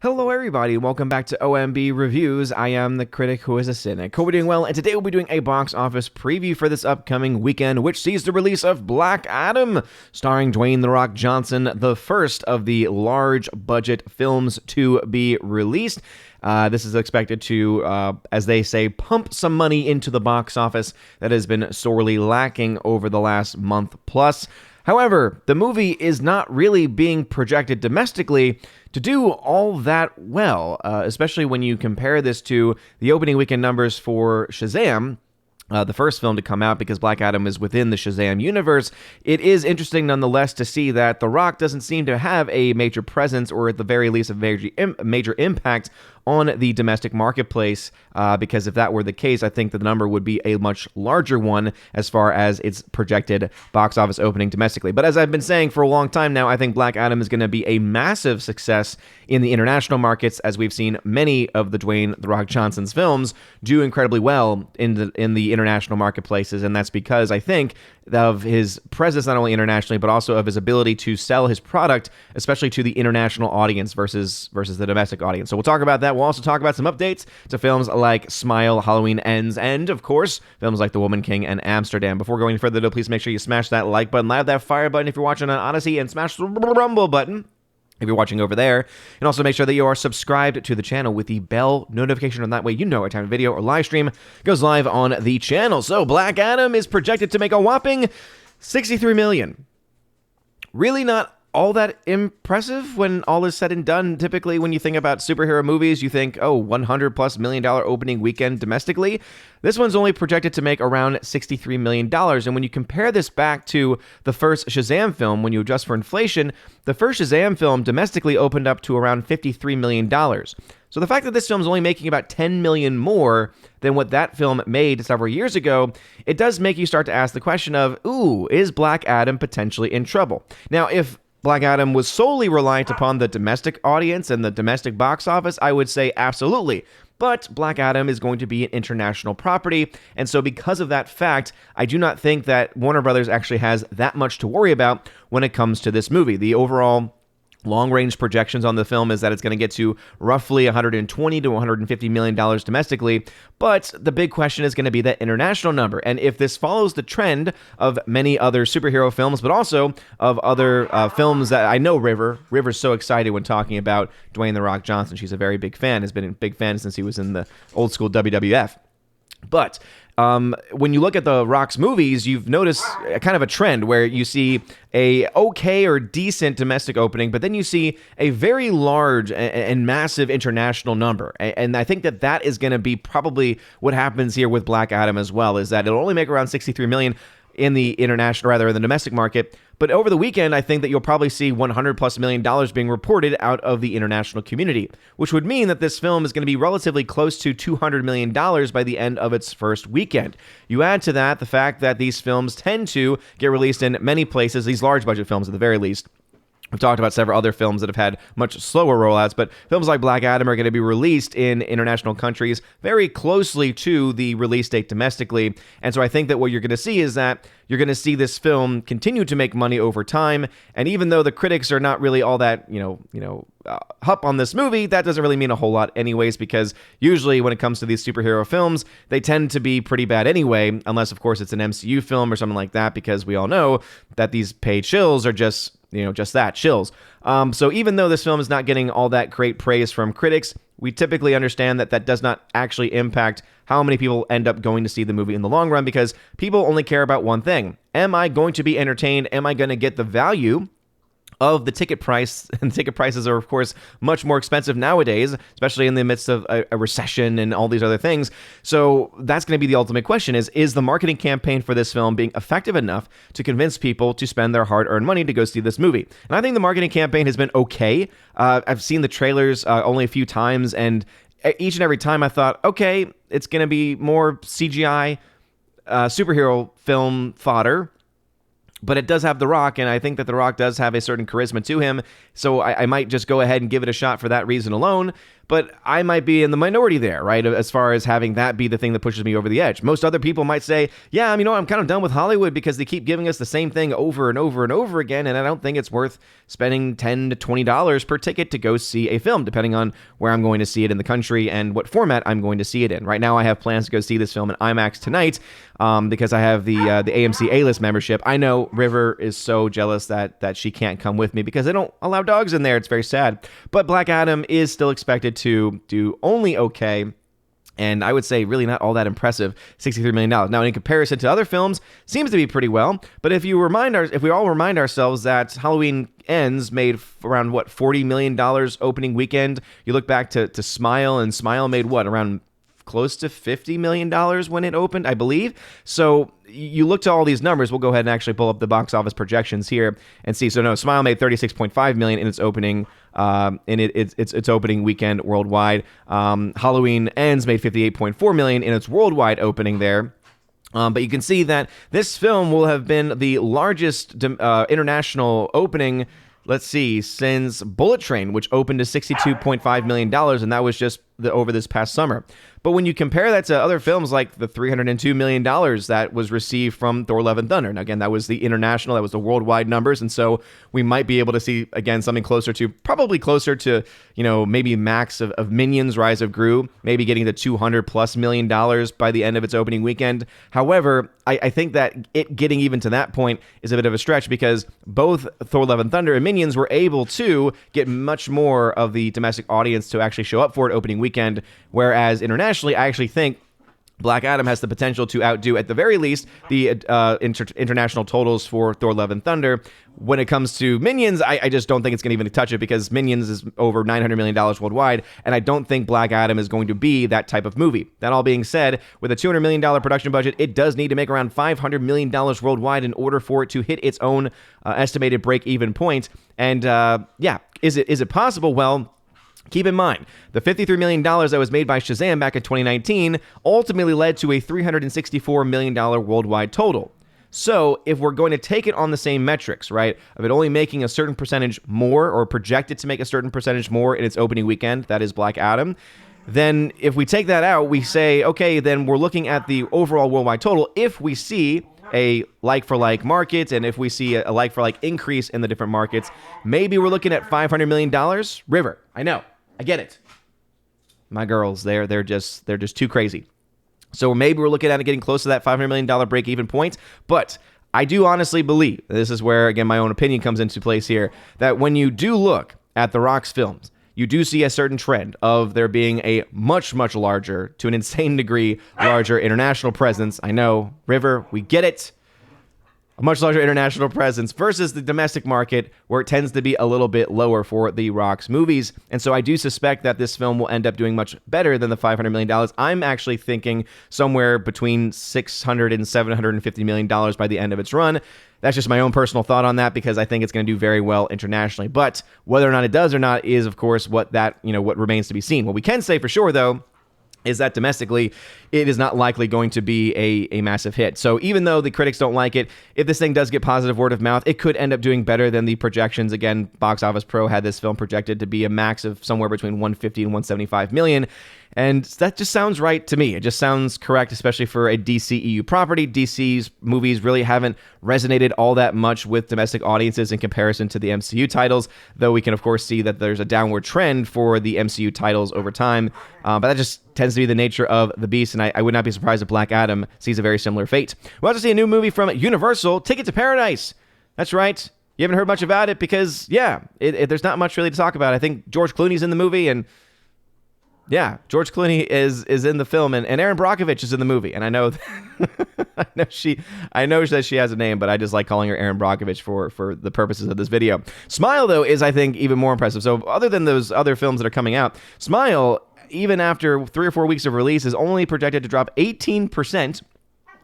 Hello everybody, and welcome back to OMB Reviews. I am the critic who is a cynic. Hope we're doing well, and today we'll be doing a box office preview for this upcoming weekend, which sees the release of Black Adam, starring Dwayne "The Rock" Johnson, the first of the large budget films to be released. This is expected to, as they say, pump some money into the box office that has been sorely lacking over the last month plus. However, the movie is not really being projected domestically to do all that well, especially when you compare this to the opening weekend numbers for Shazam, the first film to come out, because Black Adam is within the Shazam universe. It is interesting nonetheless to see that The Rock doesn't seem to have a major presence, or at the very least a major impact on the domestic marketplace, because if that were the case, I think the number would be a much larger one as far as its projected box office opening domestically. But as I've been saying for a long time now, I think Black Adam is going to be a massive success in the international markets, as we've seen many of the Dwayne "The Rock" Johnson's films do incredibly well in the international marketplaces, and that's because I think of his presence not only internationally, but also of his ability to sell his product, especially to the international audience versus the domestic audience. So we'll talk about that. We'll also talk about some updates to films like Smile, Halloween Ends, and, of course, films like The Woman King and Amsterdam. Before going any further, though, please make sure you smash that like button, light that fire button if you're watching on Odyssey, and smash the rumble button if you're watching over there. And also make sure that you are subscribed to the channel with the bell notification, and that way you know every time a video or live stream goes live on the channel. So Black Adam is projected to make a whopping $63 million. Really not all that impressive when all is said and done. Typically, when you think about superhero movies, you think, oh, $100+ million opening weekend domestically. This one's only projected to make around $63 million. And when you compare this back to the first Shazam film, when you adjust for inflation, the first Shazam film domestically opened up to around $53 million. So the fact that this film is only making about $10 million more than what that film made several years ago, it does make you start to ask the question of, ooh, is Black Adam potentially in trouble? Now, if Black Adam was solely reliant upon the domestic audience and the domestic box office, I would say absolutely. But Black Adam is going to be an international property, and so because of that fact, I do not think that Warner Brothers actually has that much to worry about when it comes to this movie. The overall long-range projections on the film is that it's going to get to roughly $120 to $150 million domestically, but the big question is going to be that international number. And if this follows the trend of many other superhero films, but also of other films that I know River's so excited when talking about Dwayne "The Rock" Johnson. She's a very big fan, has been a big fan since he was in the old school WWF. But when you look at The Rock's movies, you've noticed a kind of a trend where you see a okay or decent domestic opening, but then you see a very large and massive international number. And I think that is going to be probably what happens here with Black Adam as well, is that it'll only make around $63 million in the international, rather in the domestic market. But over the weekend, I think that you'll probably see $100+ million being reported out of the international community, which would mean that this film is going to be relatively close to $200 million by the end of its first weekend. You add to that the fact that these films tend to get released in many places, these large budget films at the very least. We've talked about several other films that have had much slower rollouts, but films like Black Adam are going to be released in international countries very closely to the release date domestically. And so I think that what you're going to see is that you're going to see this film continue to make money over time. And even though the critics are not really all that, up on this movie, that doesn't really mean a whole lot anyways, because usually when it comes to these superhero films, they tend to be pretty bad anyway, unless, of course, it's an MCU film or something like that, because we all know that these paid shills are just that, shills. So even though this film is not getting all that great praise from critics, we typically understand that does not actually impact how many people end up going to see the movie in the long run, because people only care about one thing. Am I going to be entertained? Am I going to get the value of the ticket price? And ticket prices are, of course, much more expensive nowadays, especially in the midst of a recession and all these other things. So that's going to be the ultimate question, is the marketing campaign for this film being effective enough to convince people to spend their hard-earned money to go see this movie? And I think the marketing campaign has been okay. I've seen the trailers only a few times, and each and every time I thought, okay, it's going to be more CGI superhero film fodder. But it does have The Rock, and I think that The Rock does have a certain charisma to him, so I might just go ahead and give it a shot for that reason alone. but I might be in the minority there, right? As far as having that be the thing that pushes me over the edge. Most other people might say, yeah, I'm kind of done with Hollywood because they keep giving us the same thing over and over and over again, and I don't think it's worth spending $10 to $20 per ticket to go see a film, depending on where I'm going to see it in the country and what format I'm going to see it in. Right now, I have plans to go see this film in IMAX tonight because I have the AMC A-List membership. I know River is so jealous that she can't come with me because they don't allow dogs in there. It's very sad. But Black Adam is still expected to do only okay, and I would say really not all that impressive, $63 million. Now, in comparison to other films, seems to be pretty well, but if we all remind ourselves that Halloween Ends made around, $40 million opening weekend, you look back to Smile, and Smile made around close to $50 million when it opened, I believe. So you look to all these numbers. We'll go ahead and actually pull up the box office projections here and see. So no, Smile made $36.5 million in its opening its opening weekend worldwide. Halloween Ends made $58.4 million in its worldwide opening there. But you can see that this film will have been the largest international opening, let's see, since Bullet Train, which opened to $62.5 million, and that was just over this past summer. But when you compare that to other films like the $302 million that was received from Thor: Love and Thunder, and again, that was the international, that was the worldwide numbers, and so we might be able to see, again, something probably closer to, maybe max of Minions: Rise of Gru, maybe getting to $200+ million by the end of its opening weekend. However, I think that it getting even to that point is a bit of a stretch because both Thor: Love and Thunder and Minions were able to get much more of the domestic audience to actually show up for it opening weekend, whereas internationally, I actually think Black Adam has the potential to outdo, at the very least, the international totals for Thor: Love and Thunder. When it comes to Minions, I just don't think it's going to even touch it because Minions is over $900 million worldwide, and I don't think Black Adam is going to be that type of movie. That all being said, with a $200 million production budget, it does need to make around $500 million worldwide in order for it to hit its own estimated break-even point. And is it possible? Well, keep in mind, the $53 million that was made by Shazam back in 2019 ultimately led to a $364 million worldwide total. So if we're going to take it on the same metrics, right, of it only making a certain percentage more or projected to make a certain percentage more in its opening weekend, that is Black Adam, then if we take that out, we say, okay, then we're looking at the overall worldwide total. If we see a like-for-like market, and if we see a like-for-like increase in the different markets, maybe we're looking at $500 million. River, I know. I get it. My girls, they're just too crazy. So maybe we're looking at it getting close to that $500 million break-even point. But I do honestly believe, this is where, again, my own opinion comes into place here, that when you do look at The Rock's films, you do see a certain trend of there being a much, much larger, to an insane degree, larger international presence. I know, River, we get it. A much larger international presence versus the domestic market, where it tends to be a little bit lower for The Rock's movies. And so I do suspect that this film will end up doing much better than the $500 million. I'm actually thinking somewhere between $600 and $750 million by the end of its run. That's just my own personal thought on that because I think it's going to do very well internationally. But whether or not it does or not is, of course, what remains to be seen. What we can say for sure, though, is that domestically, it is not likely going to be a massive hit. So even though the critics don't like it, if this thing does get positive word of mouth, it could end up doing better than the projections. Again, Box Office Pro had this film projected to be a max of somewhere between 150 and 175 million. And that just sounds right to me. It just sounds correct, especially for a DCEU property. DC's movies really haven't resonated all that much with domestic audiences in comparison to the MCU titles, though we can, of course, see that there's a downward trend for the MCU titles over time. But that just tends to be the nature of the beast, and I would not be surprised if Black Adam sees a very similar fate. We'll have to see a new movie from Universal, Ticket to Paradise. That's right. You haven't heard much about it because, there's not much really to talk about. I think George Clooney's in the movie, and George Clooney is in the film, and Erin Brockovich is in the movie. And I know I know that she has a name, but I just like calling her Erin Brockovich for the purposes of this video. Smile, though, is, I think, even more impressive. So other than those other films that are coming out, Smile, even after 3 or 4 weeks of release, is only projected to drop 18%,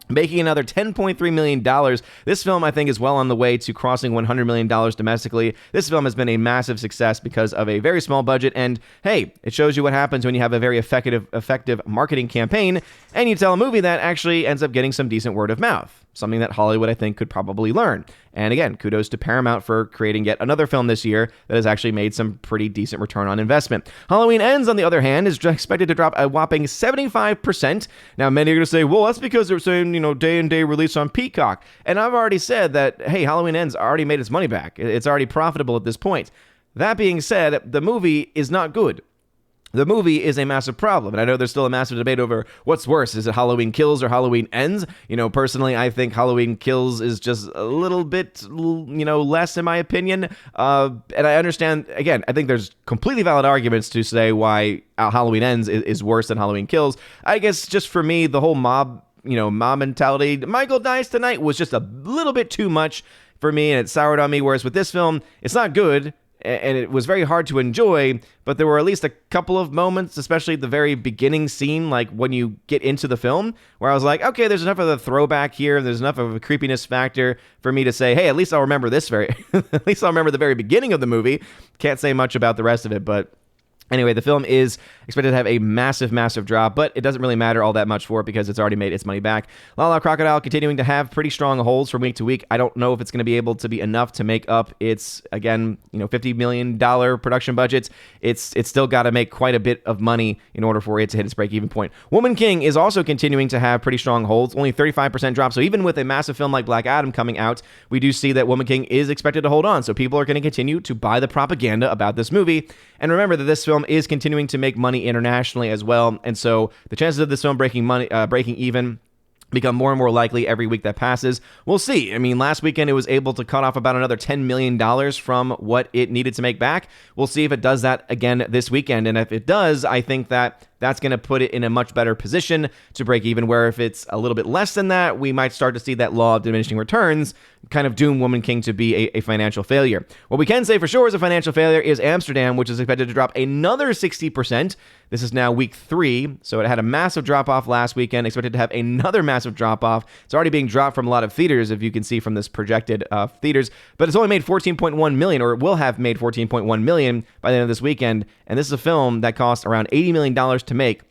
making another $10.3 million. This film, I think, is well on the way to crossing $100 million domestically. This film has been a massive success because of a very small budget, and hey, it shows you what happens when you have a very effective marketing campaign, and you tell a movie that actually ends up getting some decent word of mouth. Something that Hollywood, I think, could probably learn. And again, kudos to Paramount for creating yet another film this year that has actually made some pretty decent return on investment. Halloween Ends, on the other hand, is expected to drop a whopping 75%. Now, many are going to say, well, that's because they're saying, day-and-day release on Peacock. And I've already said that, hey, Halloween Ends already made its money back. It's already profitable at this point. That being said, the movie is not good. The movie is a massive problem, and I know there's still a massive debate over what's worse. Is it Halloween Kills or Halloween Ends? Personally, I think Halloween Kills is just a little bit, less in my opinion. And I understand, again, I think there's completely valid arguments to say why Halloween Ends is worse than Halloween Kills. I guess just for me, the whole mob mentality, Michael dies tonight, was just a little bit too much for me, and it soured on me, whereas with this film, it's not good, and it was very hard to enjoy, but there were at least a couple of moments, especially the very beginning scene, like when you get into the film, where I was like, okay, there's enough of the throwback here, there's enough of a creepiness factor for me to say, hey, at least I'll remember at least I'll remember the very beginning of the movie. Can't say much about the rest of it, but anyway, the film is expected to have a massive, massive drop, but it doesn't really matter all that much for it because it's already made its money back. La La Crocodile continuing to have pretty strong holds from week to week. I don't know if it's going to be able to be enough to make up its, again, $50 million production budgets. It's still got to make quite a bit of money in order for it to hit its break-even point. Woman King is also continuing to have pretty strong holds, only 35% drop. So even with a massive film like Black Adam coming out, we do see that Woman King is expected to hold on. So people are going to continue to buy the propaganda about this movie. And remember that this film is continuing to make money internationally as well, and so the chances of this film breaking even become more and more likely every week that passes. We'll see. I mean, last weekend it was able to cut off about another $10 million from what it needed to make back. We'll see if it does that again this weekend, and if it does, I think that's going to put it in a much better position to break even, where if it's a little bit less than that, we might start to see that law of diminishing returns kind of doom Woman King to be a financial failure. What we can say for sure is a financial failure is Amsterdam, which is expected to drop another 60%. This is now week 3, so it had a massive drop-off last weekend, expected to have another massive drop-off. It's already being dropped from a lot of theaters, if you can see from this projected theaters, but it's only made $14.1 million, or it will have made $14.1 million by the end of this weekend, and this is a film that cost around $80 million to make.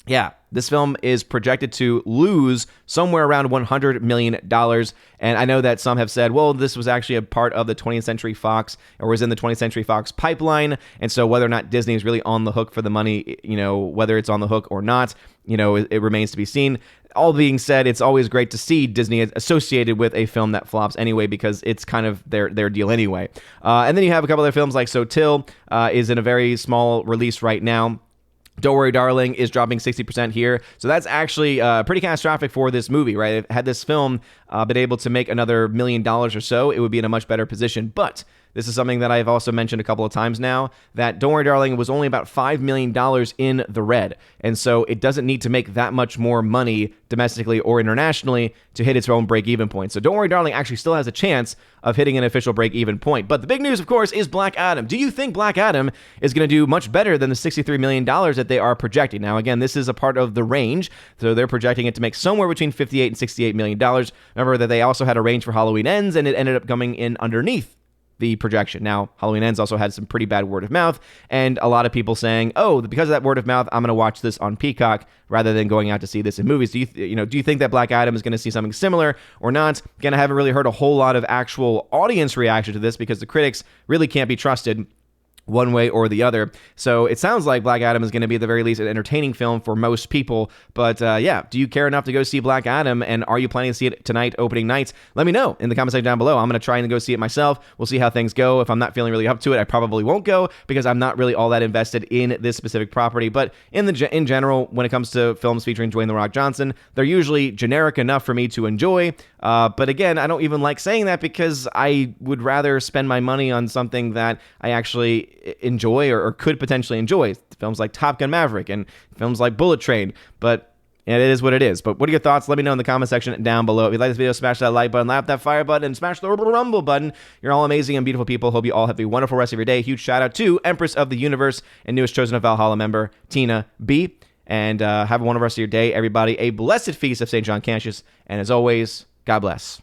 Yeah, this film is projected to lose somewhere around $100 million. And I know that some have said, well, this was actually a part of the 20th Century Fox, or was in the 20th Century Fox pipeline. And so whether or not Disney is really on the hook for the money, whether it's on the hook or not, it remains to be seen. All being said, it's always great to see Disney associated with a film that flops anyway, because it's kind of their deal anyway. And then you have a couple other films like So Till is in a very small release right now. Don't Worry, Darling is dropping 60% here. So that's actually pretty catastrophic for this movie, right? Had this film been able to make another $1 million or so, it would be in a much better position. But this is something that I've also mentioned a couple of times now, that Don't Worry, Darling was only about $5 million in the red. And so it doesn't need to make that much more money domestically or internationally to hit its own break-even point. So Don't Worry, Darling actually still has a chance of hitting an official break-even point. But the big news, of course, is Black Adam. Do you think Black Adam is going to do much better than the $63 million that they are projecting? Now, again, this is a part of the range. So they're projecting it to make somewhere between $58 and $68 million. Remember that they also had a range for Halloween Ends, and it ended up coming in underneath the projection. Now, Halloween Ends also had some pretty bad word of mouth, and a lot of people saying, oh, because of that word of mouth, I'm going to watch this on Peacock rather than going out to see this in movies. Do you think that Black Adam is going to see something similar or not? Again, I haven't really heard a whole lot of actual audience reaction to this, because the critics really can't be trusted one way or the other. So it sounds like Black Adam is going to be at the very least an entertaining film for most people. But yeah, do you care enough to go see Black Adam? And are you planning to see it tonight, opening night? Let me know in the comment section down below. I'm going to try and go see it myself. We'll see how things go. If I'm not feeling really up to it, I probably won't go, because I'm not really all that invested in this specific property. But in general, when it comes to films featuring Dwayne "The Rock" Johnson, they're usually generic enough for me to enjoy. But again, I don't even like saying that, because I would rather spend my money on something that I actually enjoy or could potentially enjoy. Films like Top Gun Maverick and films like Bullet Train. But it is what it is. But what are your thoughts? Let me know in the comment section down below. If you like this video, smash that like button, lap that fire button, and smash the rumble button. You're all amazing and beautiful people. Hope you all have a wonderful rest of your day. Huge shout out to Empress of the Universe and newest Chosen of Valhalla member, Tina B. And have a wonderful rest of your day, everybody. A blessed feast of St. John Cassius. And as always, God bless.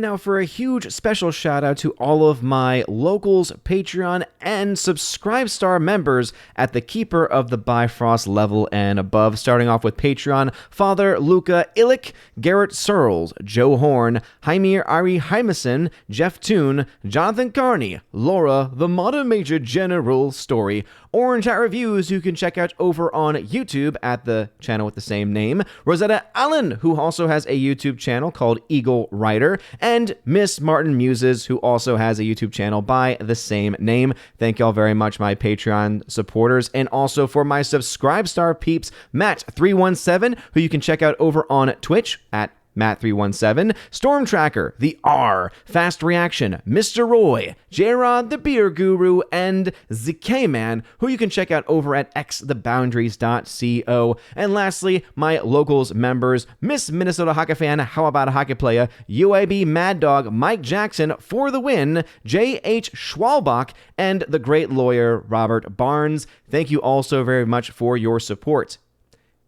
now for a huge special shout out to all of my locals, Patreon, and Subscribestar members at the Keeper of the Bifrost level and above, starting off with Patreon, Father Luca Illich, Garrett Searles, Joe Horn, Jaimir Ari Hymason, Jeff Toon, Jonathan Carney, Laura, the Modern Major General Story, Orange Hat Reviews, who you can check out over on YouTube at the channel with the same name, Rosetta Allen, who also has a YouTube channel called Eagle Rider, and Miss Martin Muses, who also has a YouTube channel by the same name. Thank y'all very much, my Patreon supporters, and also for my Subscribestar peeps, Matt317, who you can check out over on Twitch at Matt317, Storm Tracker, The R, Fast Reaction, Mr. Roy, J-Rod the Beer Guru, and ZK-Man, who you can check out over at xtheboundaries.co. And lastly, my locals members, Miss Minnesota Hockey Fan, How About a Hockey Player, UAB Mad Dog, Mike Jackson for the win, J.H. Schwalbach, and the great lawyer Robert Barnes. Thank you all so very much for your support.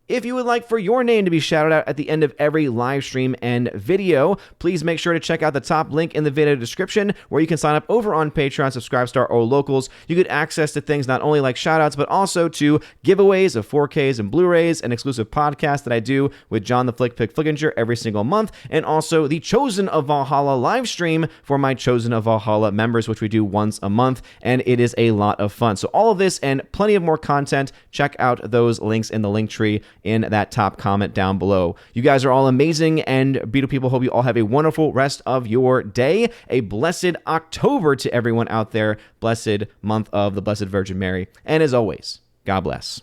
If you would like for your name to be shouted out at the end of every live stream and video, please make sure to check out the top link in the video description where you can sign up over on Patreon, Subscribestar, or Locals. You get access to things not only like shoutouts, but also to giveaways of 4Ks and Blu-rays, an exclusive podcast that I do with John the Flick Pick Flickinger every single month, and also the Chosen of Valhalla live stream for my Chosen of Valhalla members, which we do once a month, and it is a lot of fun. So all of this and plenty of more content, check out those links in the link tree in that top comment down below. You guys are all amazing and beautiful people. Hope you all have a wonderful rest of your day. A blessed October to everyone out there. Blessed month of the Blessed Virgin Mary. And as always, God bless.